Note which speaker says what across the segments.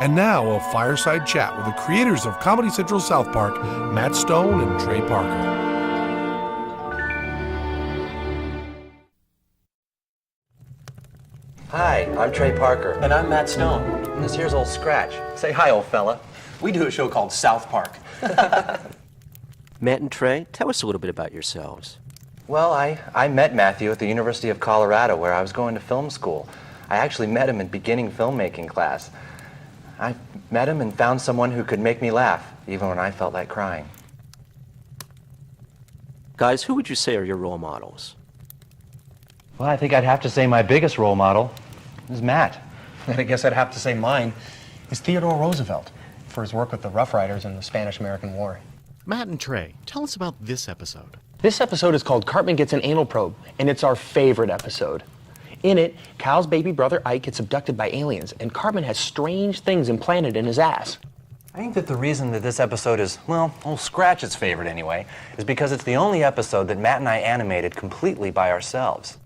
Speaker 1: And now, a fireside chat with the creators of Comedy Central South Park, Matt Stone and Trey Parker.
Speaker 2: Hi, I'm Trey Parker.
Speaker 3: And I'm Matt Stone.
Speaker 2: And this here's Old Scratch.
Speaker 3: Say hi, old fella. We do a show called South Park.
Speaker 4: Matt and Trey, tell us a little bit about yourselves.
Speaker 2: Well, I met Matthew at the University of Colorado, where I was going to film school. I actually met him in beginning filmmaking class. I met him and found someone who could make me laugh, even when I felt like crying.
Speaker 4: Guys, who would you say are your role models?
Speaker 2: Well, I think I'd have to say my biggest role model is Matt.
Speaker 3: And I guess I'd have to say mine is Theodore Roosevelt for his work with the Rough Riders in the Spanish-American War.
Speaker 5: Matt and Trey, tell us about this episode.
Speaker 6: This episode is called Cartman Gets an Anal Probe, and it's our favorite episode. In it, Cal's baby brother Ike gets abducted by aliens, and Cartman has strange things implanted in his ass.
Speaker 2: I think that the reason that this episode is, well, Old Scratch's favorite anyway, is because it's the only episode that Matt and I animated completely by ourselves.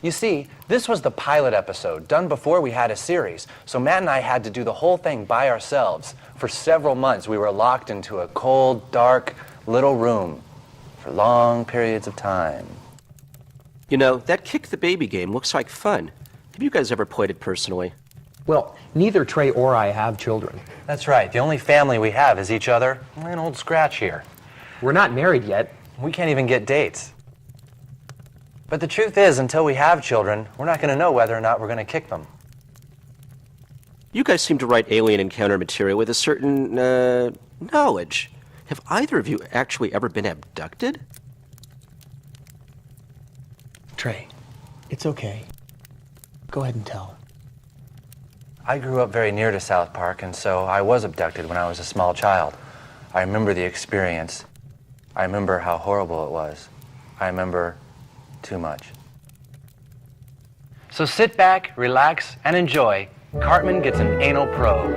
Speaker 2: You see, this was the pilot episode, done before we had a series, so Matt and I had to do the whole thing by ourselves. For several months, we were locked into a cold, dark, little room for long periods of time.
Speaker 4: You know, that Kick the Baby game looks like fun. Have you guys ever played it personally?
Speaker 6: Well, neither Trey or I have children.
Speaker 2: That's right, the only family we have is each other and Old Scratch here.
Speaker 6: We're not married yet.
Speaker 2: We can't even get dates. But the truth is, until we have children, we're not going to know whether or not we're going to kick them.
Speaker 4: You guys seem to write alien encounter material with a certain, knowledge. Have either of you actually ever been abducted?
Speaker 6: Trey, it's okay. Go ahead and tell.
Speaker 2: I grew up very near to South Park, and so I was abducted when I was a small child. I remember the experience. I remember how horrible it was. I remember too much. So sit back, relax, and enjoy. Cartman Gets an Anal Probe.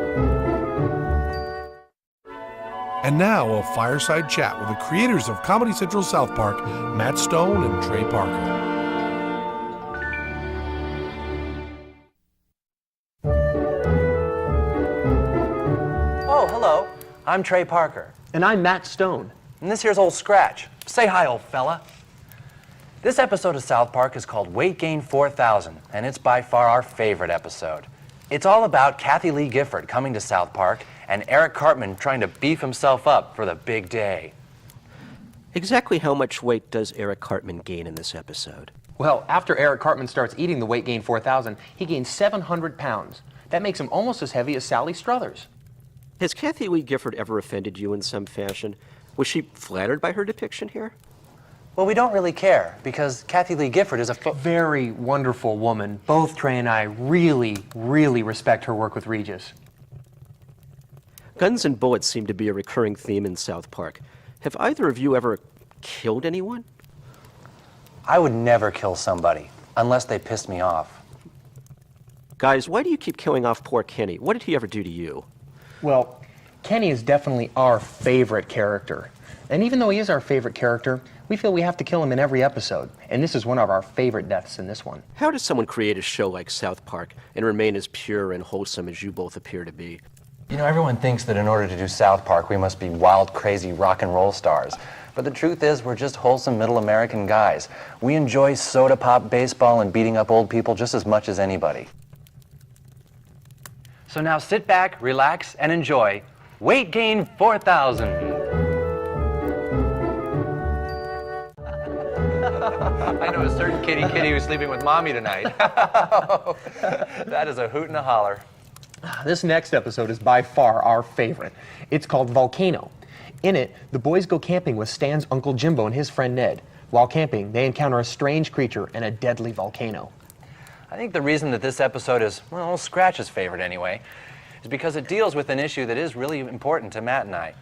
Speaker 1: And now, a fireside chat with the creators of Comedy Central South Park, Matt Stone and Trey Parker.
Speaker 2: Oh, hello. I'm Trey Parker.
Speaker 6: And I'm Matt Stone.
Speaker 2: And this here's Old Scratch. Say hi, old fella. This episode of South Park is called Weight Gain 4000, and it's by far our favorite episode. It's all about Kathy Lee Gifford coming to South Park and Eric Cartman trying to beef himself up for the big day.
Speaker 4: Exactly how much weight does Eric Cartman gain in this episode?
Speaker 6: Well, after Eric Cartman starts eating the Weight Gain 4000, he gains 700 pounds. That makes him almost as heavy as Sally Struthers.
Speaker 4: Has Kathy Lee Gifford ever offended you in some fashion? Was she flattered by her depiction here?
Speaker 2: Well, we don't really care, because Kathy Lee Gifford is a
Speaker 6: Very wonderful woman. Both Trey and I really, really respect her work with Regis.
Speaker 4: Guns and bullets seem to be a recurring theme in South Park. Have either of you ever killed anyone?
Speaker 2: I would never kill somebody, unless they pissed me off.
Speaker 4: Guys, why do you keep killing off poor Kenny? What did he ever do to you?
Speaker 6: Well, Kenny is definitely our favorite character. And even though he is our favorite character, we feel we have to kill him in every episode. And this is one of our favorite deaths in this one.
Speaker 4: How does someone create a show like South Park and remain as pure and wholesome as you both appear to be?
Speaker 2: You know, everyone thinks that in order to do South Park, we must be wild, crazy rock and roll stars. But the truth is, we're just wholesome middle American guys. We enjoy soda pop, baseball, and beating up old people just as much as anybody. So now sit back, relax, and enjoy Weight Gain 4000. I know a certain kitty who's sleeping with mommy tonight. That is a hoot and a holler.
Speaker 6: This next episode is by far our favorite. It's called Volcano. In it, the boys go camping with Stan's Uncle Jimbo and his friend Ned. While camping, they encounter a strange creature and a deadly volcano.
Speaker 2: I think the reason that this episode is, well, Scratch's favorite anyway, is because it deals with an issue that is really important to Matt and I.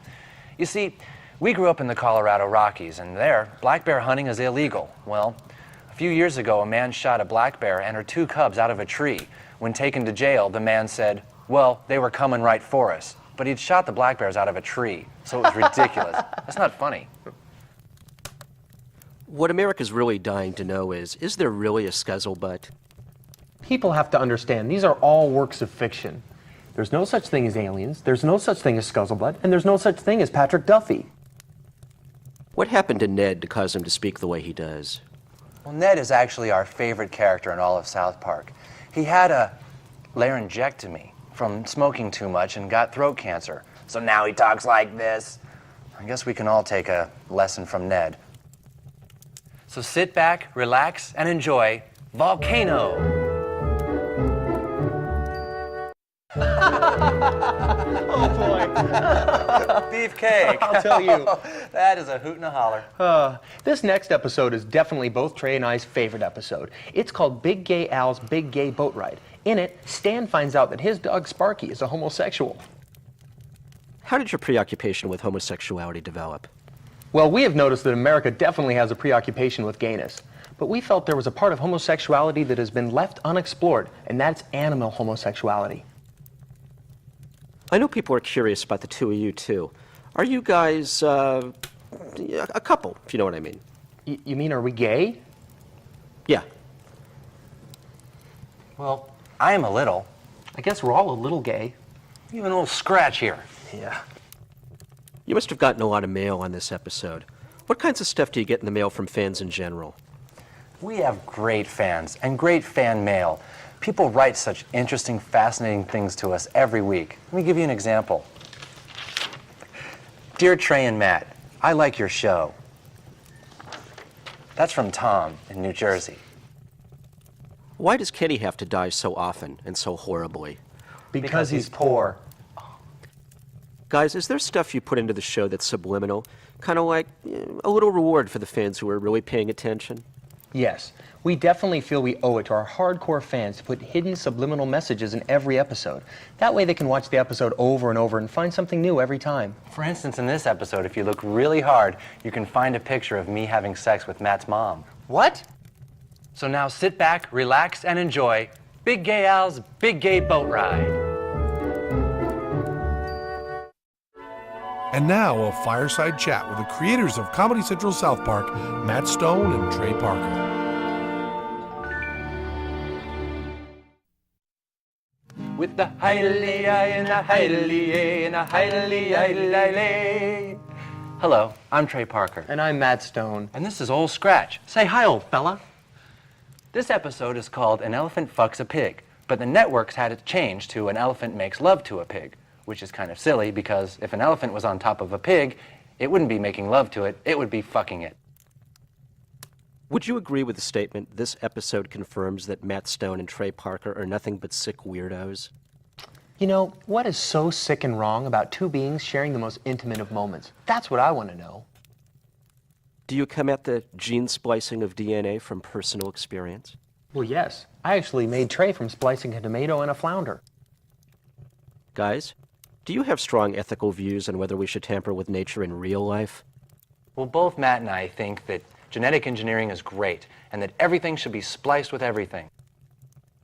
Speaker 2: You see, we grew up in the Colorado Rockies, and there, black bear hunting is illegal. Well, a few years ago, a man shot a black bear and her 2 cubs out of a tree. When taken to jail, the man said, well, they were coming right for us. But he'd shot the black bears out of a tree, so it was ridiculous. That's not funny.
Speaker 4: What America's really dying to know is there really a scuzzlebutt?
Speaker 6: People have to understand, these are all works of fiction. There's no such thing as aliens, there's no such thing as Scuzzleblood, and there's no such thing as Patrick Duffy.
Speaker 4: What happened to Ned to cause him to speak the way he does?
Speaker 2: Well, Ned is actually our favorite character in all of South Park. He had a laryngectomy from smoking too much and got throat cancer. So now he talks like this. I guess we can all take a lesson from Ned. So sit back, relax, and enjoy Volcano.
Speaker 6: Oh boy.
Speaker 2: Beefcake.
Speaker 6: I'll tell you.
Speaker 2: That is a hoot and a holler.
Speaker 6: This next episode is definitely both Trey and I's favorite episode. It's called Big Gay Al's Big Gay Boat Ride. In it, Stan finds out that his dog Sparky is a homosexual.
Speaker 4: How did your preoccupation with homosexuality develop?
Speaker 6: Well, we have noticed that America definitely has a preoccupation with gayness. But we felt there was a part of homosexuality that has been left unexplored, and that's animal homosexuality.
Speaker 4: I know people are curious about the two of you, too. Are you guys, a couple, if you know what I mean?
Speaker 6: You mean, are we gay?
Speaker 4: Yeah.
Speaker 2: Well, I am a little.
Speaker 6: I guess we're all a little gay.
Speaker 2: Even a little scratch here.
Speaker 6: Yeah.
Speaker 4: You must have gotten a lot of mail on this episode. What kinds of stuff do you get in the mail from fans in general?
Speaker 2: We have great fans and great fan mail. People write such interesting, fascinating things to us every week. Let me give you an example. Dear Trey and Matt, I like your show. That's from Tom in New Jersey.
Speaker 4: Why does Kenny have to die so often and so horribly?
Speaker 6: Because he's poor.
Speaker 4: Guys, is there stuff you put into the show that's subliminal? Kind of like a little reward for the fans who are really paying attention?
Speaker 6: Yes, we definitely feel we owe it to our hardcore fans to put hidden subliminal messages in every episode. That way they can watch the episode over and over and find something new every time.
Speaker 2: For instance, in this episode, if you look really hard, you can find a picture of me having sex with Matt's mom.
Speaker 6: What?
Speaker 2: So now sit back, relax, and enjoy Big Gay Al's Big Gay Boat Ride.
Speaker 1: And now, a fireside chat with the creators of Comedy Central South Park, Matt Stone and Trey Parker.
Speaker 2: With the hi-li-I and the hi-li-A and the hi-li-I-li-lay. Hello, I'm Trey Parker.
Speaker 6: And I'm Matt Stone.
Speaker 2: And this is Old Scratch. Say hi, old fella. This episode is called An Elephant Fucks a Pig, but the networks had it changed to An Elephant Makes Love to a Pig, which is kind of silly because if an elephant was on top of a pig, it wouldn't be making love to it, it would be fucking it.
Speaker 4: Would you agree with the statement, this episode confirms that Matt Stone and Trey Parker are nothing but sick weirdos?
Speaker 6: You know, what is so sick and wrong about two beings sharing the most intimate of moments? That's what I want to know.
Speaker 4: Do you come at the gene splicing of DNA from personal experience?
Speaker 6: Well, yes. I actually made Trey from splicing a tomato and a flounder.
Speaker 4: Guys, do you have strong ethical views on whether we should tamper with nature in real life?
Speaker 2: Well, both Matt and I think that genetic engineering is great and that everything should be spliced with everything.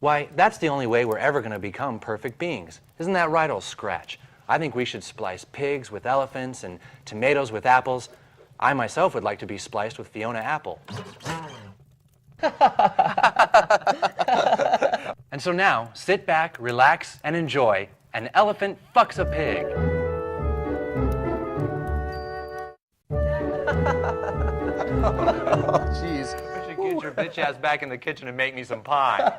Speaker 2: Why, that's the only way we're ever going to become perfect beings. Isn't that right, old Scratch? I think we should splice pigs with elephants and tomatoes with apples. I myself would like to be spliced with Fiona Apple. And so now, sit back, relax, and enjoy An Elephant Fucks a Pig.
Speaker 6: Oh, jeez.
Speaker 2: You should get your bitch ass back in the kitchen and make me some pie.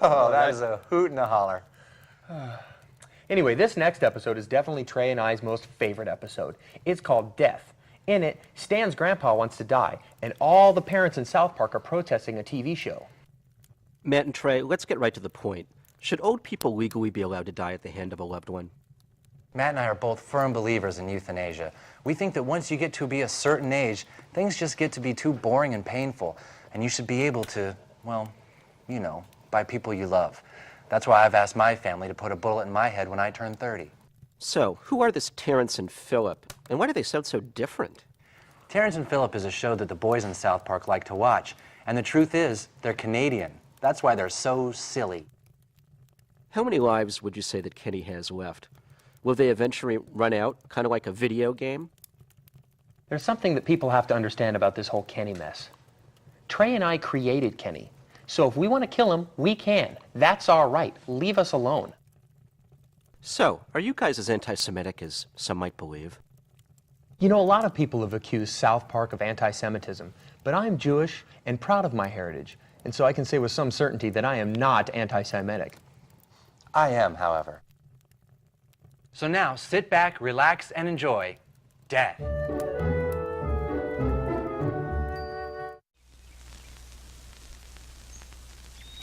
Speaker 2: Oh, that is a hoot and a holler.
Speaker 6: Anyway, this next episode is definitely Trey and I's most favorite episode. It's called Death. In it, Stan's grandpa wants to die, and all the parents in South Park are protesting a TV show.
Speaker 4: Matt and Trey, let's get right to the point. Should old people legally be allowed to die at the hand of a loved one?
Speaker 2: Matt and I are both firm believers in euthanasia. We think that once you get to be a certain age, things just get to be too boring and painful, and you should be able to, well, you know, by people you love. That's why I've asked my family to put a bullet in my head when I turn 30.
Speaker 4: So, who are this Terrence and Philip, and why do they sound so different?
Speaker 2: Terrence and Philip is a show that the boys in South Park like to watch, and the truth is, they're Canadian. That's why they're so silly.
Speaker 4: How many lives would you say that Kenny has left? Will they eventually run out, kind of like a video game?
Speaker 6: There's something that people have to understand about this whole Kenny mess. Trey and I created Kenny. So if we want to kill him, we can. That's our right. Leave us alone.
Speaker 4: So, are you guys as anti-Semitic as some might believe?
Speaker 6: You know, a lot of people have accused South Park of anti-Semitism, but I'm Jewish and proud of my heritage, and so I can say with some certainty that I am not anti-Semitic.
Speaker 2: I am, however. So now, sit back, relax, and enjoy Dad.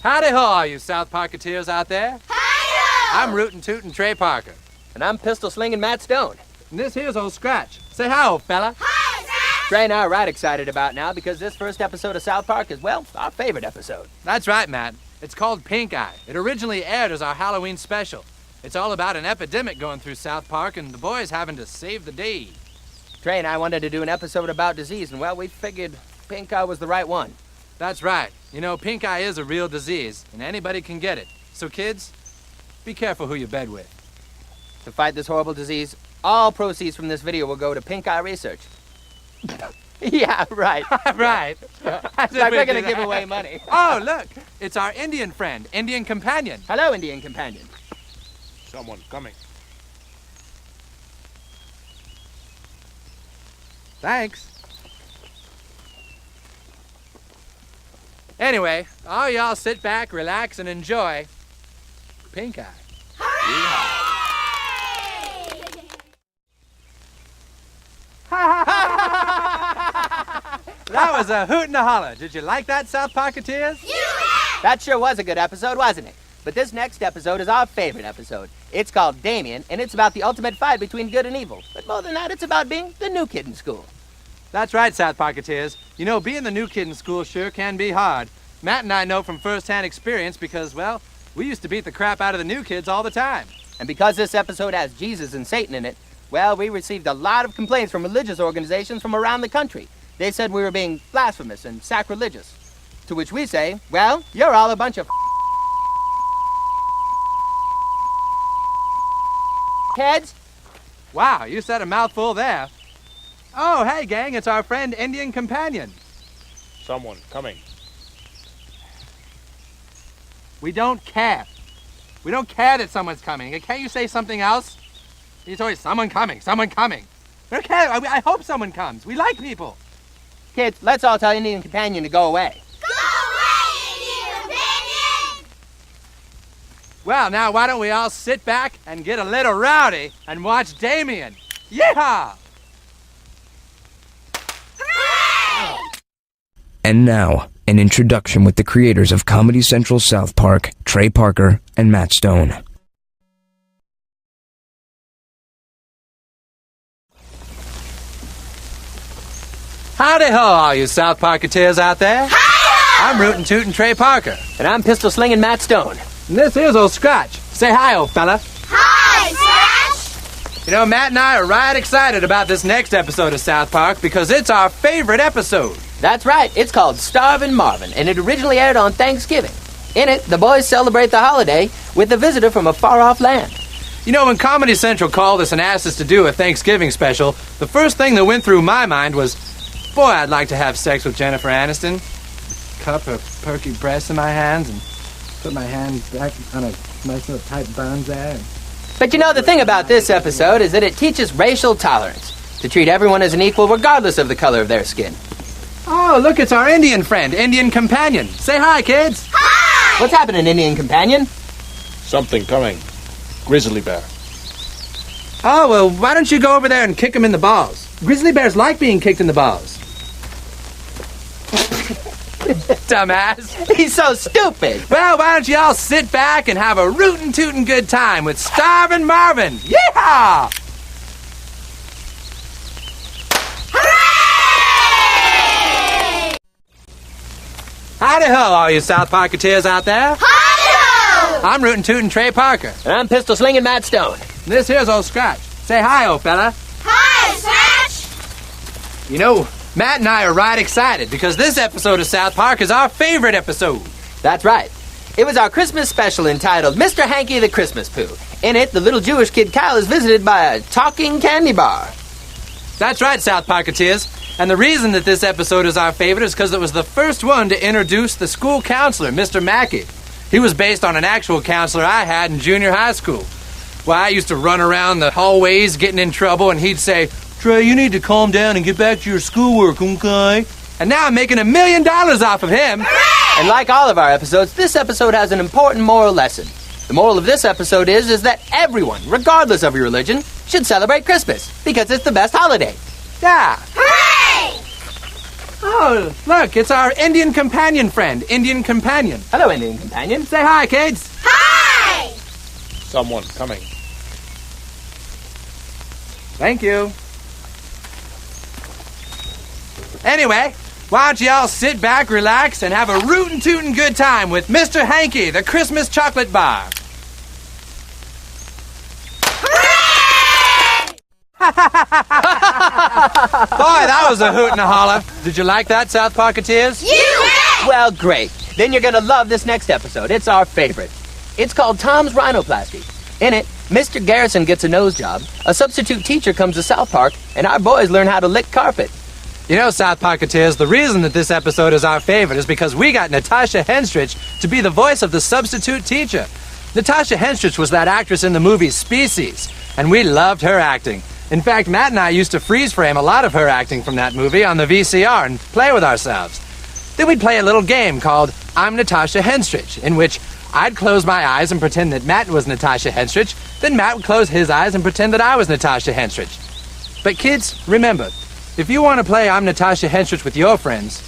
Speaker 2: Howdy ho, all you South Parketeers out there. Hi-yo! I'm Rootin' Tootin' Trey Parker.
Speaker 7: And I'm pistol slinging Matt Stone.
Speaker 2: And this here's old Scratch. Say hi, old fella.
Speaker 7: Hi, Zach! Trey and I are right excited about now because this first episode of South Park is, well, our favorite episode.
Speaker 2: That's right, Matt. It's called Pink Eye. It originally aired as our Halloween special. It's all about an epidemic going through South Park and the boys having to save the day.
Speaker 7: Trey and I wanted to do an episode about disease, and, well, we figured Pink Eye was the right one.
Speaker 2: That's right. You know, pink eye is a real disease, and anybody can get it. So kids, be careful who you bed with.
Speaker 7: To fight this horrible disease, all proceeds from this video will go to Pink Eye research. Yeah, right.
Speaker 2: Right.
Speaker 7: It's like we're going to give away money.
Speaker 2: Oh, look. It's our Indian friend, Indian Companion.
Speaker 7: Hello, Indian Companion.
Speaker 1: Someone coming.
Speaker 2: Thanks. Anyway, all y'all sit back, relax, and enjoy Pink Eye. That was a hoot and a holler. Did you like that, South Parketeers?
Speaker 7: That sure was a good episode, wasn't it? But this next episode is our favorite episode. It's called Damien, and it's about the ultimate fight between good and evil. But more than that, it's about being the new kid in school.
Speaker 2: That's right, South Parketeers. You know, being the new kid in school sure can be hard. Matt and I know from first-hand experience because, well, we used to beat the crap out of the new kids all the time.
Speaker 7: And because this episode has Jesus and Satan in it, well, we received a lot of complaints from religious organizations from around the country. They said we were being blasphemous and sacrilegious. To which we say, well, you're all a bunch of heads.
Speaker 2: Wow, you said a mouthful there. Oh, hey, gang, it's our friend Indian Companion.
Speaker 1: Someone coming.
Speaker 2: We don't care. We don't care that someone's coming. Can't you say something else? It's always someone coming, someone coming. We don't care. I hope someone comes. We like people.
Speaker 7: Kids, let's all tell Indian Companion to go away.
Speaker 2: Well, now why don't we all sit back and get a little rowdy and watch Damien. Yeehaw!
Speaker 8: And now, an introduction with the creators of Comedy Central South Park, Trey Parker and Matt Stone.
Speaker 2: Howdy ho, all you South Parketeers out there. Hi-yo! I'm Rootin' Tootin' Trey Parker.
Speaker 7: And I'm pistol slinging Matt Stone.
Speaker 2: And this here's old Scratch. Say hi, old fella.
Speaker 9: Hi, Scratch!
Speaker 2: You know, Matt and I are right excited about this next episode of South Park because it's our favorite episode.
Speaker 7: That's right, it's called Starvin' Marvin, and it originally aired on Thanksgiving. In it, the boys celebrate the holiday with a visitor from a far-off land.
Speaker 2: You know, when Comedy Central called us and asked us to do a Thanksgiving special, the first thing that went through my mind was, boy, I'd like to have sex with Jennifer Aniston. Cup of perky breasts in my hands and put my hand back on a nice little tight buns there.
Speaker 7: But you know, the thing about this episode is that it teaches racial tolerance, to treat everyone as an equal regardless of the color of their skin.
Speaker 2: Oh, look, it's our Indian friend, Indian Companion. Say hi, kids.
Speaker 7: Hi! What's happening, Indian Companion?
Speaker 1: Something coming. Grizzly bear.
Speaker 2: Oh, well, why don't you go over there and kick him in the balls? Grizzly bears like being kicked in the balls. Dumbass.
Speaker 7: He's so stupid.
Speaker 2: Well, why don't you all sit back and have a rootin' tootin' good time with Starvin' Marvin. Yeehaw! Hooray! Howdy ho, all you South Parketeers out there.
Speaker 9: Hi-yo!
Speaker 2: I'm Rootin' Tootin' Trey Parker.
Speaker 7: And I'm pistol slinging Matt Stone.
Speaker 2: And this here's old Scratch. Say hi, old fella.
Speaker 9: Hi, Scratch!
Speaker 2: You know, Matt and I are right excited because this episode of South Park is our favorite episode.
Speaker 7: That's right. It was our Christmas special entitled Mr. Hanky the Christmas Pooh. In it, the little Jewish kid Kyle is visited by a talking candy bar.
Speaker 2: That's right, South Parketeers. And the reason that this episode is our favorite is because it was the first one to introduce the school counselor, Mr. Mackey. He was based on an actual counselor I had in junior high school. Why, I used to run around the hallways getting in trouble, and he'd say, Trey, you need to calm down and get back to your schoolwork, okay? And now I'm making $1 million off of him.
Speaker 9: Hooray!
Speaker 7: And like all of our episodes, this episode has an important moral lesson. The moral of this episode is that everyone, regardless of your religion, should celebrate Christmas because it's the best holiday.
Speaker 2: Yeah.
Speaker 9: Hooray!
Speaker 2: Oh, look, it's our Indian companion friend, Indian Companion.
Speaker 7: Hello, Indian Companion.
Speaker 2: Say hi, kids.
Speaker 9: Hi!
Speaker 1: Someone coming.
Speaker 2: Thank you. Anyway, why don't you all sit back, relax, and have a rootin' tootin' good time with Mr. Hanky, the Christmas chocolate bar. Boy, that was a hoot and a holler. Did you like that, South Parketeers?
Speaker 9: You bet!
Speaker 7: Well, great. Then you're going to love this next episode. It's our favorite. It's called Tom's Rhinoplasty. In it, Mr. Garrison gets a nose job, a substitute teacher comes to South Park, and our boys learn how to lick carpet.
Speaker 2: You know, South Parketeers, the reason that this episode is our favorite is because we got Natasha Henstridge to be the voice of the substitute teacher. Natasha Henstridge was that actress in the movie Species, and we loved her acting. In fact, Matt and I used to freeze frame a lot of her acting from that movie on the VCR and play with ourselves. Then we'd play a little game called I'm Natasha Henstridge, in which I'd close my eyes and pretend that Matt was Natasha Henstridge, then Matt would close his eyes and pretend that I was Natasha Henstridge. But kids, remember, if you want to play I'm Natasha Henstridge with your friends,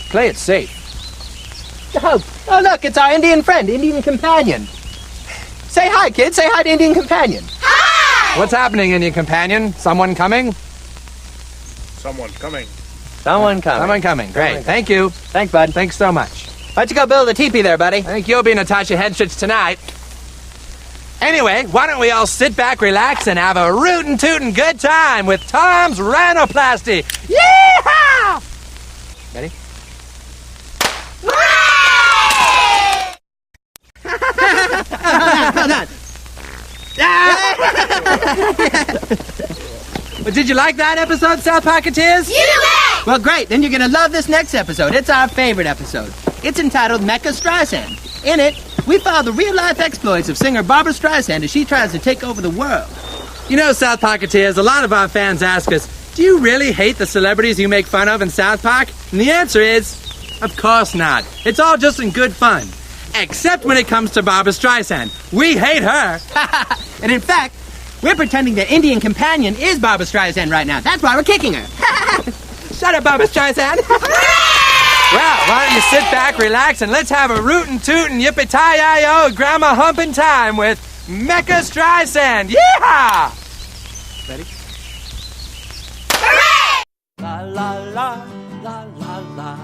Speaker 2: play it safe.
Speaker 7: Oh, look, it's our Indian friend, Indian Companion. Say hi, kids. Say hi to Indian Companion.
Speaker 9: Hi!
Speaker 2: What's happening, Indian Companion? Someone coming?
Speaker 1: Someone coming.
Speaker 7: Someone coming.
Speaker 2: Someone coming. Great. Thank you.
Speaker 7: Thanks, bud.
Speaker 2: Thanks so much.
Speaker 7: Why don't you go build a teepee there, buddy?
Speaker 2: I think you'll be Natasha Henstridge tonight. Anyway, why don't we all sit back, relax, and have a rootin' tootin' good time with Tom's Rhinoplasty. Yeehaw! Ready?
Speaker 7: Hold on.
Speaker 2: Well, did you like that episode, South Parketeers?
Speaker 9: You bet!
Speaker 7: Well, great. Then you're going to love this next episode. It's our favorite episode. It's entitled Mecha Streisand. In it, we follow the real-life exploits of singer Barbara Streisand as she tries to take over the world.
Speaker 2: You know, South Parketeers, a lot of our fans ask us, do you really hate the celebrities you make fun of in South Park? And the answer is, of course not. It's all just in good fun. Except when it comes to Barbara Streisand. We hate her.
Speaker 7: And in fact, we're pretending that Indian Companion is Barbara Streisand right now. That's why we're kicking her.
Speaker 2: Shut up, Barbara Streisand. Well, why don't you sit back, relax, and let's have a rootin' tootin' yippee-tie-yi-o grandma humping time with Mecha Streisand. Yeehaw! Ready?
Speaker 9: Hooray!
Speaker 2: La la la la la la.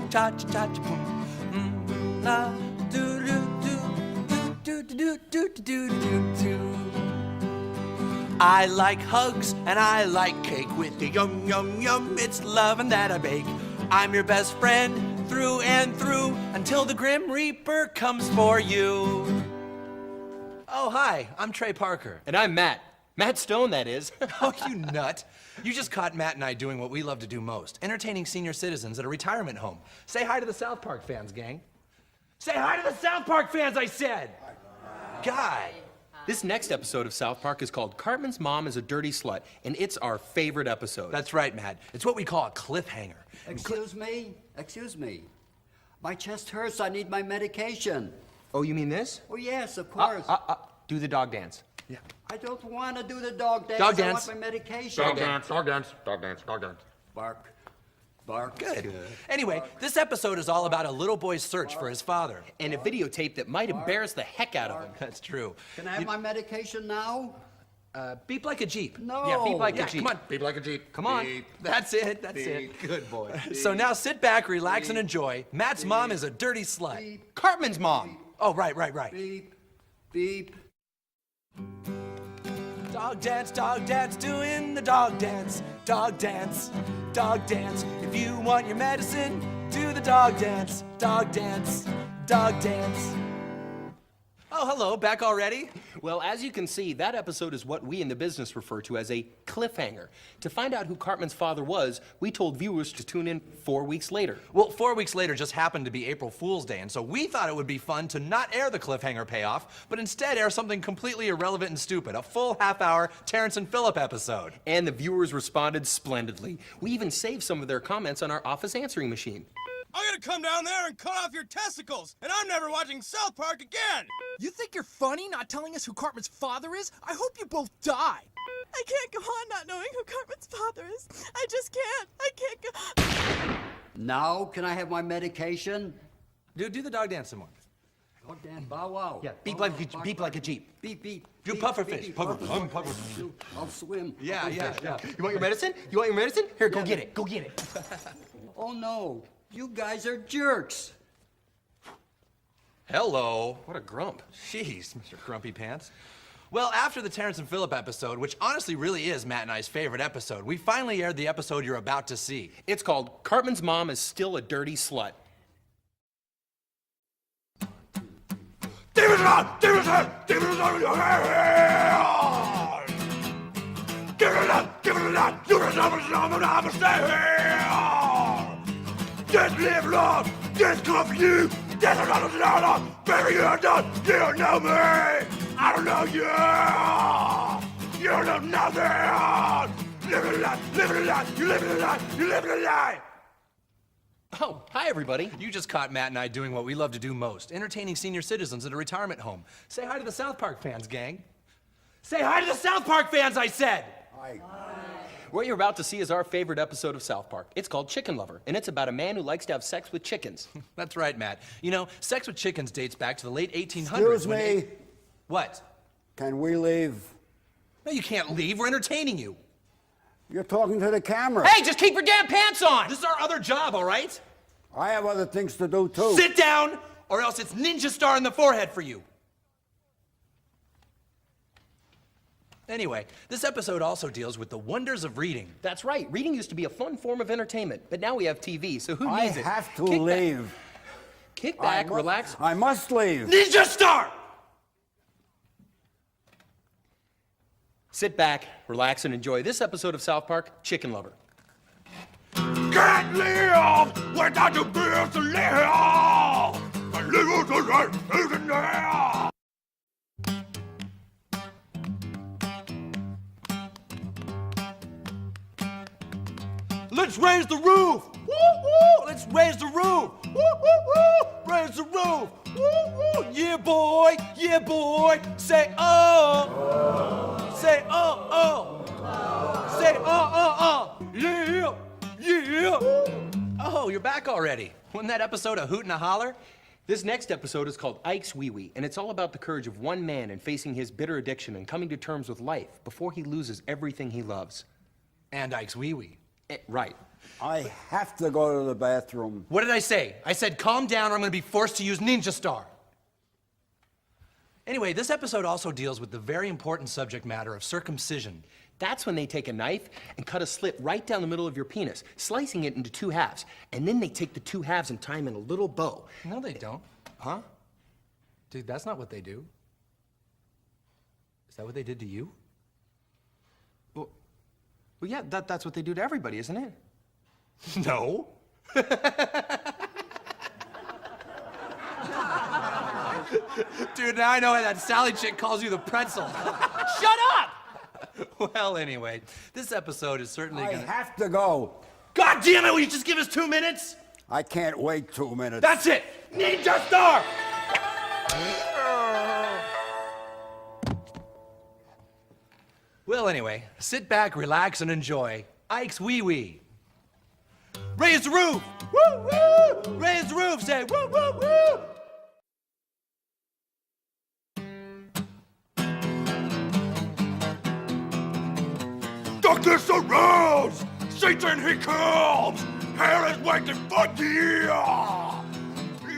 Speaker 2: Cha cha cha cha boom. La do do do do do do do do do do. I like hugs and I like cake with the yum yum yum. It's lovin' that I bake. I'm your best friend through and through until the Grim Reaper comes for you. Oh, hi, I'm Trey Parker.
Speaker 7: And I'm Matt. Matt Stone, that is.
Speaker 2: Oh, you nut. You just caught Matt and I doing what we love to do most, entertaining senior citizens at a retirement home. Say hi to the South Park fans, gang. Say hi to the South Park fans, I said. God.
Speaker 6: This next episode of South Park is called Cartman's Mom is a Dirty Slut, and it's our favorite episode.
Speaker 2: That's right, Matt. It's what we call a cliffhanger.
Speaker 10: Excuse me? Excuse me. My chest hurts. I need my medication.
Speaker 6: Oh, you mean this?
Speaker 10: Oh, yes, of course.
Speaker 6: Do the dog dance.
Speaker 2: Yeah.
Speaker 10: I don't want to do the dog dance.
Speaker 2: Dog
Speaker 10: I
Speaker 2: dance.
Speaker 10: want my medication.
Speaker 1: Dog dance, dog dance, dog dance, dog dance.
Speaker 10: Bark. Bark.
Speaker 2: Good. Anyway, this episode is all about a little boy's search for his father.
Speaker 6: And a videotape that might embarrass the heck out of him.
Speaker 2: That's true.
Speaker 10: Can I have my medication now?
Speaker 2: Beep like a Jeep.
Speaker 10: No.
Speaker 6: Yeah, beep like
Speaker 2: Yeah,
Speaker 6: a Jeep.
Speaker 2: come on.
Speaker 1: Beep like a Jeep.
Speaker 6: Come on.
Speaker 1: Beep.
Speaker 2: That's it. That's
Speaker 1: Beep.
Speaker 2: it.
Speaker 6: Good boy.
Speaker 2: So now sit back, relax, and enjoy. Matt's mom is a dirty slut.
Speaker 6: Cartman's mom.
Speaker 2: Oh, right.
Speaker 10: Beep. Beep.
Speaker 2: Dog dance, doing the dog dance. Dog dance, dog dance. If you want your medicine, do the dog dance. Dog dance, dog dance.
Speaker 11: Oh, hello, back already?
Speaker 3: Well, as you can see, that episode is what we in the business refer to as a cliffhanger. To find out who Cartman's father was, we told viewers to tune in 4 weeks later.
Speaker 11: Well, 4 weeks later just happened to be April Fool's Day, and so we thought it would be fun to not air the cliffhanger payoff, but instead air something completely irrelevant and stupid, a full half-hour Terrence and Phillip episode.
Speaker 3: And the viewers responded splendidly. We even saved some of their comments on our office answering machine.
Speaker 12: I'm gonna come down there and cut off your testicles, and I'm never watching South Park again!
Speaker 13: You think you're funny not telling us who Cartman's father is? I hope you both die!
Speaker 14: I can't go on not knowing who Cartman's father is. I just can't. I can't go.
Speaker 10: Now, can I have my medication?
Speaker 11: Do the dog dance some more.
Speaker 10: Dog dance, bow wow.
Speaker 3: Yeah, beep like a Jeep.
Speaker 10: Beep, beep.
Speaker 11: Do
Speaker 10: beep,
Speaker 11: pufferfish.
Speaker 10: beep, beep,
Speaker 11: Pufferfish.
Speaker 10: I'll swim.
Speaker 11: Yeah.
Speaker 3: You want your medicine? Here, go get it. Go get it.
Speaker 10: Oh no, you guys are jerks.
Speaker 11: Hello.
Speaker 3: What a grump.
Speaker 11: Jeez, Mr. Grumpy Pants. Well, after the Terrence and Phillip episode, which honestly really is Matt and I's favorite episode, we finally aired the episode you're about to see.
Speaker 3: It's called Cartman's Mom is Still a Dirty Slut.
Speaker 1: Just live long, just come for you. That's another baby, you're done. You don't know me. I don't know you. You don't know nothing. Living a lie, living a lie. You living a lie, you living a lie.
Speaker 3: Oh, hi everybody.
Speaker 11: You just caught Matt and I doing what we love to do most, entertaining senior citizens at a retirement home. Say hi to the South Park fans, gang. Say hi to the South Park fans, I said!
Speaker 10: Hi.
Speaker 3: What you're about to see is our favorite episode of South Park. It's called Chicken Lover, and it's about a man who likes to have sex with chickens.
Speaker 11: That's right, Matt. You know, sex with chickens dates back to the late 1800s.
Speaker 10: Excuse me.
Speaker 11: What?
Speaker 10: Can we leave?
Speaker 11: No, you can't leave. We're entertaining you.
Speaker 10: You're talking to the camera.
Speaker 3: Hey, just keep your damn pants on!
Speaker 11: This is our other job, all right?
Speaker 10: I have other things to do too.
Speaker 11: Sit down, or else it's ninja star in the forehead for you. Anyway, this episode also deals with the wonders of reading.
Speaker 3: That's right. Reading used to be a fun form of entertainment, but now we have TV, so who needs it?
Speaker 10: I have to leave.
Speaker 3: Kick back, relax.
Speaker 10: I must leave.
Speaker 11: Ninja star!
Speaker 3: Sit back, relax, and enjoy this episode of South Park, Chicken Lover.
Speaker 1: Can't live without the bills to live. I live with the life, even now.
Speaker 11: Let's raise the roof! Woo woo! Let's raise the roof! Woo woo woo! Raise the roof! Woo woo! Yeah boy! Yeah boy! Say oh! Say oh oh! Say Yeah! Yeah! Oh, you're back already. Wasn't that episode a hoot and a holler?
Speaker 3: This next episode is called Ike's Wee Wee, and it's all about the courage of one man in facing his bitter addiction and coming to terms with life before he loses everything he loves.
Speaker 11: And Ike's Wee Wee.
Speaker 3: Right.
Speaker 10: I have to go to the bathroom.
Speaker 11: What did I say? I said calm down or I'm going to be forced to use Ninja Star. Anyway, this episode also deals with the very important subject matter of circumcision.
Speaker 3: That's when they take a knife and cut a slit right down the middle of your penis, slicing it into 2 halves. And then they take the 2 halves and tie them in a little bow.
Speaker 11: No, they don't.
Speaker 3: Huh?
Speaker 11: Dude, that's not what they do. Is that what they did to you?
Speaker 3: Well, yeah, that's what they do to everybody, isn't it?
Speaker 11: No. Dude, now I know why that Sally chick calls you the pretzel.
Speaker 3: Shut up!
Speaker 11: Well, anyway, this episode is certainly
Speaker 10: I
Speaker 11: gonna...
Speaker 10: have to go.
Speaker 11: God damn it, will you just give us 2 minutes?
Speaker 10: I can't wait 2 minutes.
Speaker 11: That's it! Ninja Star! Well, anyway, sit back, relax, and enjoy Ike's Wee Wee. Raise the roof! Woo woo! Raise the roof, say woo woo woo!
Speaker 1: Darkness surrounds! Satan he comes! Hell is waiting for you!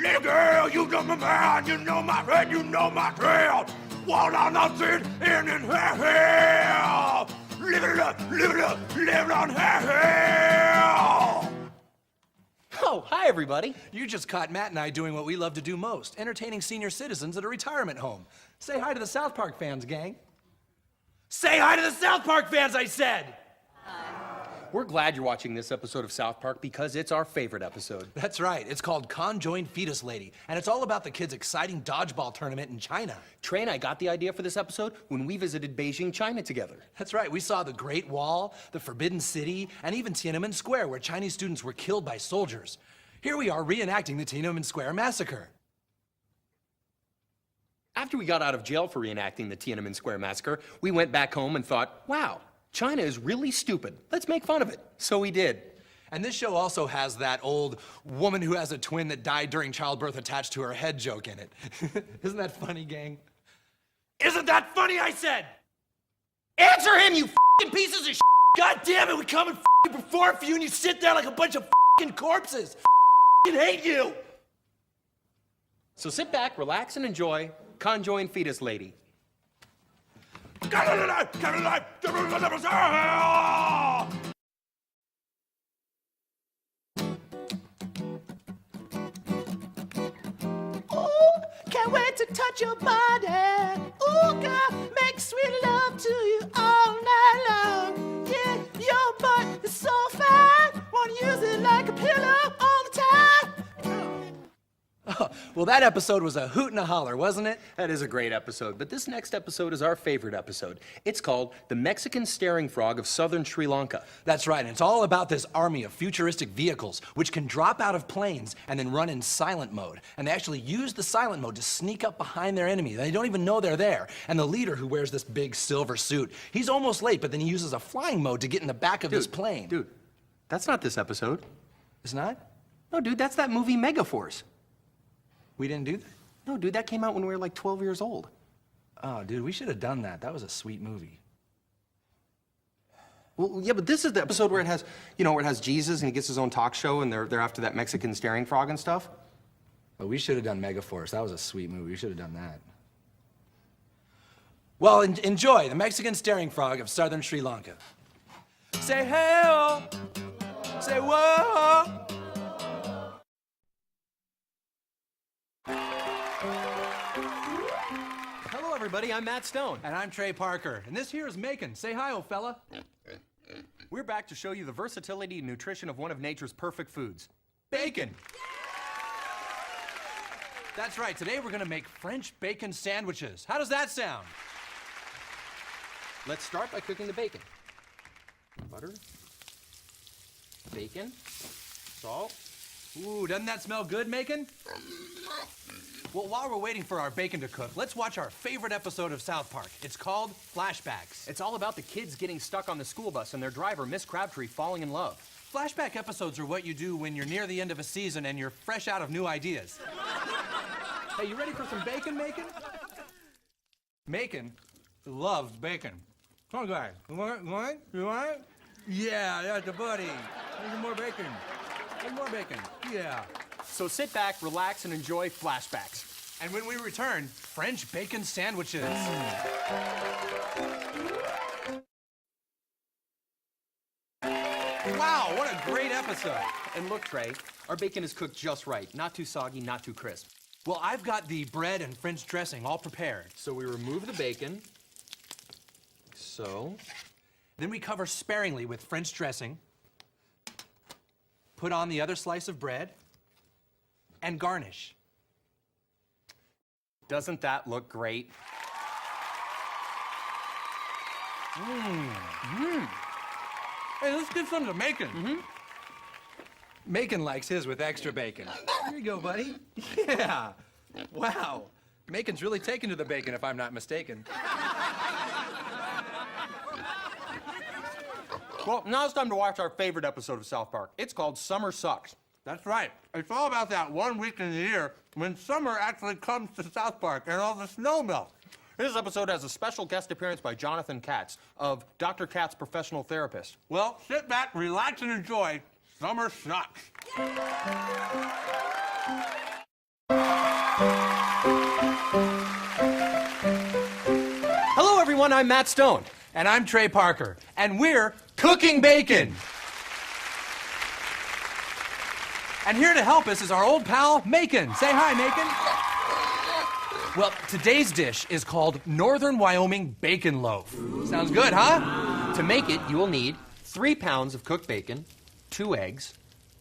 Speaker 1: Little girl, you know my mind, you know my head, you know my trail! While I'm not sitting in hell! Live it up, live it up, live it on hell!
Speaker 3: Oh, hi, everybody.
Speaker 11: You just caught Matt and I doing what we love to do most, entertaining senior citizens at a retirement home. Say hi to the South Park fans, gang. Say hi to the South Park fans, I said!
Speaker 3: We're glad you're watching this episode of South Park because it's our favorite episode.
Speaker 11: That's right. It's called Conjoined Fetus Lady, and it's all about the kids' exciting dodgeball tournament in China.
Speaker 3: Trey and I got the idea for this episode when we visited Beijing, China together.
Speaker 11: That's right. We saw the Great Wall, the Forbidden City, and even Tiananmen Square, where Chinese students were killed by soldiers. Here we are reenacting the Tiananmen Square massacre.
Speaker 3: After we got out of jail for reenacting the Tiananmen Square massacre, we went back home and thought, wow, China is really stupid. Let's make fun of it. So we did.
Speaker 11: And this show also has that old woman who has a twin that died during childbirth attached to her head joke in it. Isn't that funny, gang? Isn't that funny, I said?
Speaker 3: Answer him, you f***ing pieces of shit!
Speaker 11: God damn it, we come and f***ing perform for you and you sit there like a bunch of f***ing corpses. F***ing hate you!
Speaker 3: So sit back, relax, and enjoy Conjoined Fetus Lady.
Speaker 15: Can't wait to touch your body. Ooh, girl, make sweet love to you all night long. Yeah, your butt is so fine. Wanna use it like a pillow all the time.
Speaker 11: Oh, well, that episode was a hoot and a holler, wasn't it?
Speaker 3: That is a great episode, but this next episode is our favorite episode. It's called The Mexican Staring Frog of Southern Sri Lanka.
Speaker 11: That's right, and it's all about this army of futuristic vehicles which can drop out of planes and then run in silent mode. And they actually use the silent mode to sneak up behind their enemy. They don't even know they're there. And the leader, who wears this big silver suit, he's almost late, but then he uses a flying mode to get in the back of this plane.
Speaker 3: Dude, that's not this episode.
Speaker 11: It's not?
Speaker 3: No, dude, that's that movie Megaforce.
Speaker 11: We didn't do that?
Speaker 3: No, dude, that came out when we were like 12 years old.
Speaker 11: Oh, dude, we should have done that. That was a sweet movie.
Speaker 3: Well, yeah, but this is the episode where it has, where it has Jesus and he gets his own talk show and they're after that Mexican staring frog and stuff.
Speaker 11: Well, we should have done Megaforce. That was a sweet movie. We should have done that. Well, enjoy The Mexican Staring Frog of Southern Sri Lanka. Say hey-oh. Say whoa.
Speaker 3: Hello, everybody. I'm Matt Stone.
Speaker 11: And I'm Trey Parker. And this here is Macon. Say hi, old fella.
Speaker 3: We're back to show you the versatility and nutrition of one of nature's perfect foods.
Speaker 11: Bacon. That's right. Today we're going to make French bacon sandwiches. How does that sound?
Speaker 3: Let's start by cooking the bacon. Butter. Bacon. Salt.
Speaker 11: Ooh, doesn't that smell good, Macon? Well, while we're waiting for our bacon to cook, let's watch our favorite episode of South Park. It's called Flashbacks.
Speaker 3: It's all about the kids getting stuck on the school bus and their driver, Miss Crabtree, falling in love.
Speaker 11: Flashback episodes are what you do when you're near the end of a season and you're fresh out of new ideas. Hey, you ready for some bacon, Macon? Macon loves bacon. Come on, guys. You want it? You want it? You want it? Yeah, that's a buddy. There's some more bacon. There's more bacon. Yeah.
Speaker 3: So sit back, relax, and enjoy Flashbacks.
Speaker 11: And when we return, French bacon sandwiches. Wow, what a great episode.
Speaker 3: And look, Trey, our bacon is cooked just right. Not too soggy, not too crisp.
Speaker 11: Well, I've got the bread and French dressing all prepared.
Speaker 3: So we remove the bacon. So.
Speaker 11: Then we cover sparingly with French dressing. Put on the other slice of bread. And garnish.
Speaker 3: Doesn't that look great?
Speaker 11: Hey, let's give some to Macon. Macon likes his with extra bacon. Here you go, buddy. Yeah. Wow. Macon's really taken to the bacon, if I'm not mistaken.
Speaker 3: Well, now it's time to watch our favorite episode of South Park. It's called Summer Sucks.
Speaker 11: That's right. It's all about that 1 week in the year when summer actually comes to South Park and all the snow melts.
Speaker 3: This episode has a special guest appearance by Jonathan Katz of Dr. Katz Professional Therapist.
Speaker 11: Well, sit back, relax, and enjoy Summer Sucks.
Speaker 3: Hello, everyone. I'm Matt Stone.
Speaker 11: And I'm Trey Parker. And we're cooking bacon.
Speaker 2: And here to help us is our old pal, Macon. Say hi, Macon. Well, today's dish is called Northern Wyoming Bacon Loaf. Sounds good, huh?
Speaker 3: To make it, you will need 3 pounds of cooked bacon, 2 eggs,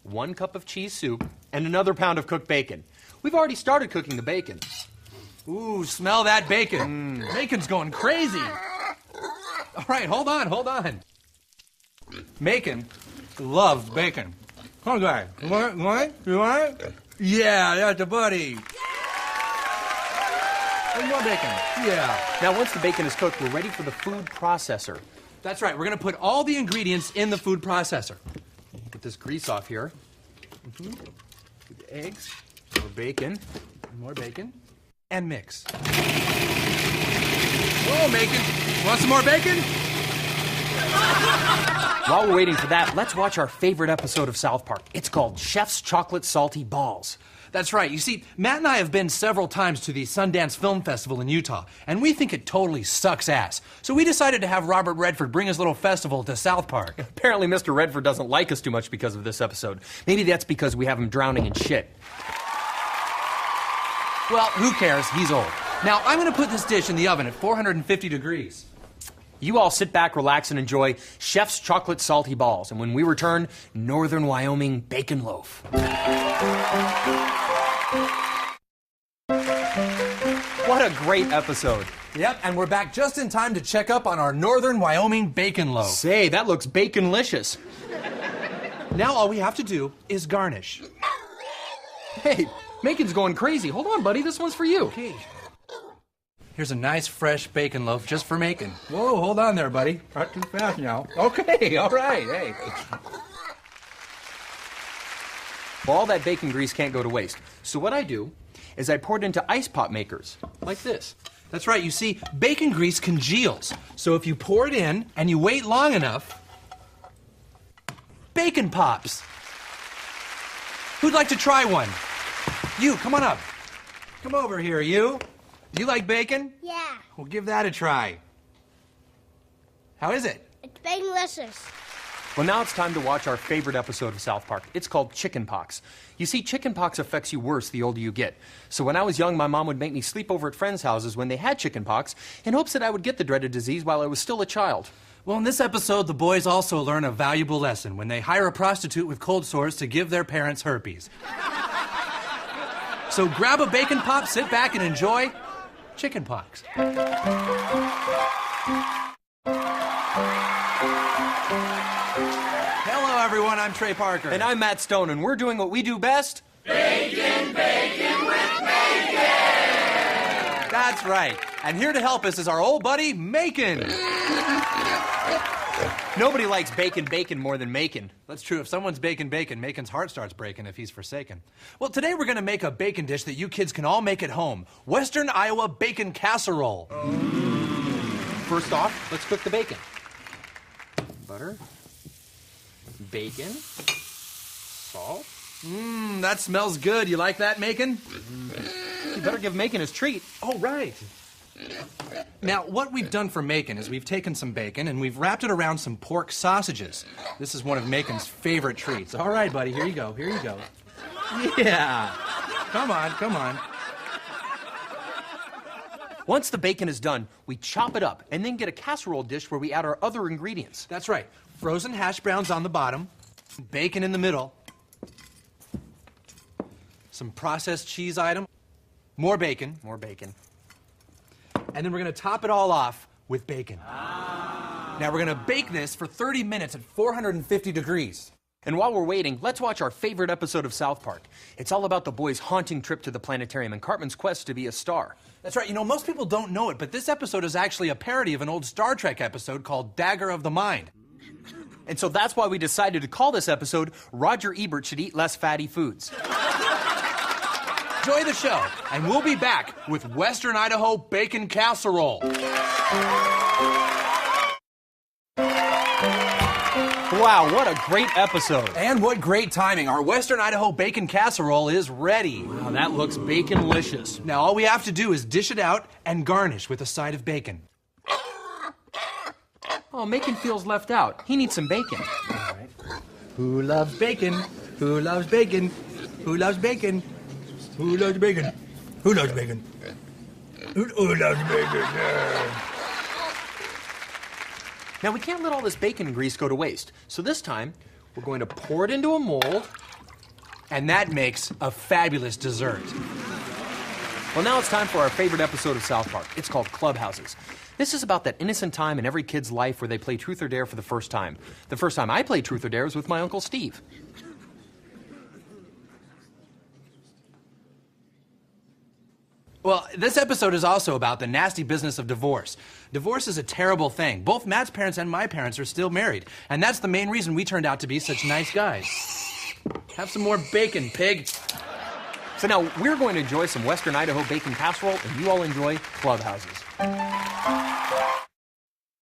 Speaker 3: 1 cup of cheese soup, and another pound of cooked bacon. We've already started cooking the bacon.
Speaker 2: Ooh, smell that bacon. Bacon's going crazy. All right, hold on. Macon loves bacon. Okay, you want it? Yeah, that's a buddy. More bacon.
Speaker 3: Yeah. Now, once the bacon is cooked, we're ready for the food processor.
Speaker 2: That's right. We're going to put all the ingredients in the food processor.
Speaker 3: Get this grease off here.
Speaker 2: Get the eggs.
Speaker 3: More bacon.
Speaker 2: And mix. Whoa, Macon. Want some more bacon?
Speaker 3: While we're waiting for that, let's watch our favorite episode of South Park. It's called Chef's Chocolate Salty Balls.
Speaker 2: That's right. You see, Matt and I have been several times to the Sundance Film Festival in Utah, and we think it totally sucks ass. So we decided to have Robert Redford bring his little festival to South Park.
Speaker 3: Apparently, Mr. Redford doesn't like us too much because of this episode. Maybe that's because we have him drowning in shit.
Speaker 2: Well, who cares? He's old. Now, I'm going to put this dish in the oven at 450 degrees.
Speaker 3: You all sit back, relax, and enjoy Chef's Chocolate Salty Balls. And when we return, Northern Wyoming Bacon Loaf. What a great episode.
Speaker 2: Yep, and we're back just in time to check up on our Northern Wyoming Bacon Loaf.
Speaker 3: Say, that looks baconlicious.
Speaker 2: Now all we have to do is garnish.
Speaker 3: Hey, Macon's going crazy. Hold on, buddy. This one's for you.
Speaker 2: Okay. Here's a nice, fresh bacon loaf just for Macon. Whoa, hold on there, buddy. Not too fast now. Okay, all right, hey.
Speaker 3: Well, all that bacon grease can't go to waste. So what I do is I pour it into ice pop makers, like this.
Speaker 2: That's right. You see, bacon grease congeals. So if you pour it in and you wait long enough, bacon pops. Who'd like to try one? You, come on up. Come over here, you. Do you like bacon?
Speaker 9: Yeah.
Speaker 2: Well, give that a try. How is it?
Speaker 9: It's baconlicious.
Speaker 3: Well, now it's time to watch our favorite episode of South Park. It's called Chicken Pox. You see, chicken pox affects you worse the older you get. So when I was young, my mom would make me sleep over at friends' houses when they had chicken pox in hopes that I would get the dreaded disease while I was still a child.
Speaker 2: Well, in this episode, the boys also learn a valuable lesson when they hire a prostitute with cold sores to give their parents herpes. So grab a bacon pop, sit back, and enjoy chicken pox. Hello, everyone. I'm Trey Parker.
Speaker 3: And I'm Matt Stone, and we're doing what we do best.
Speaker 1: Bacon, bacon with bacon!
Speaker 2: That's right. And here to help us is our old buddy, Macon.
Speaker 3: Nobody likes bacon more than Macon.
Speaker 2: That's true. If someone's bacon, Macon's heart starts breaking if he's forsaken. Well, today we're going to make a bacon dish that you kids can all make at home. Western Iowa bacon casserole.
Speaker 3: First off, let's cook the bacon. Butter. Bacon. Salt.
Speaker 2: That smells good. You like that, Macon?
Speaker 3: You better give Macon his treat.
Speaker 2: Oh, right. Now, what we've done for Macon is we've taken some bacon and we've wrapped it around some pork sausages. This is one of Macon's favorite treats. All right, buddy, here you go, here you go. Yeah. Come on.
Speaker 3: Once the bacon is done, we chop it up and then get a casserole dish where we add our other ingredients.
Speaker 2: That's right. Frozen hash browns on the bottom, bacon in the middle, some processed cheese item, more bacon. And then we're going to top it all off with bacon. Now we're going to bake this for 30 minutes at 450 degrees.
Speaker 3: And while we're waiting, let's watch our favorite episode of South Park. It's all about the boys' haunting trip to the planetarium and Cartman's quest to be a star.
Speaker 2: That's right. You know, most people don't know it, but this episode is actually a parody of an old Star Trek episode called Dagger of the Mind.
Speaker 3: And so that's why we decided to call this episode Roger Ebert Should Eat Less Fatty Foods.
Speaker 2: Enjoy the show, and we'll be back with Western Idaho bacon casserole.
Speaker 3: Wow, what a great episode.
Speaker 2: And what great timing. Our Western Idaho bacon casserole is ready.
Speaker 3: Wow, that looks baconlicious.
Speaker 2: Now all we have to do is dish it out and garnish with a side of bacon.
Speaker 3: Oh, Macon feels left out. He needs some bacon.
Speaker 2: All right. Who loves bacon? Who loves bacon?
Speaker 12: Who loves bacon? Who loves bacon? Who loves bacon? Who loves bacon?
Speaker 3: Now, we can't let all this bacon grease go to waste. So this time, we're going to pour it into a mold, and that makes a fabulous dessert. Well, now it's time for our favorite episode of South Park. It's called Clubhouses. This is about that innocent time in every kid's life where they play Truth or Dare for the first time. The first time I played Truth or Dare was with my Uncle Steve. Well, this episode is also about the nasty business of divorce. Divorce is a terrible thing. Both Matt's parents and my parents are still married, and that's the main reason we turned out to be such nice guys. Have some more bacon, pig. So now we're going to enjoy some Western Idaho bacon casserole, and you all enjoy Clubhouses.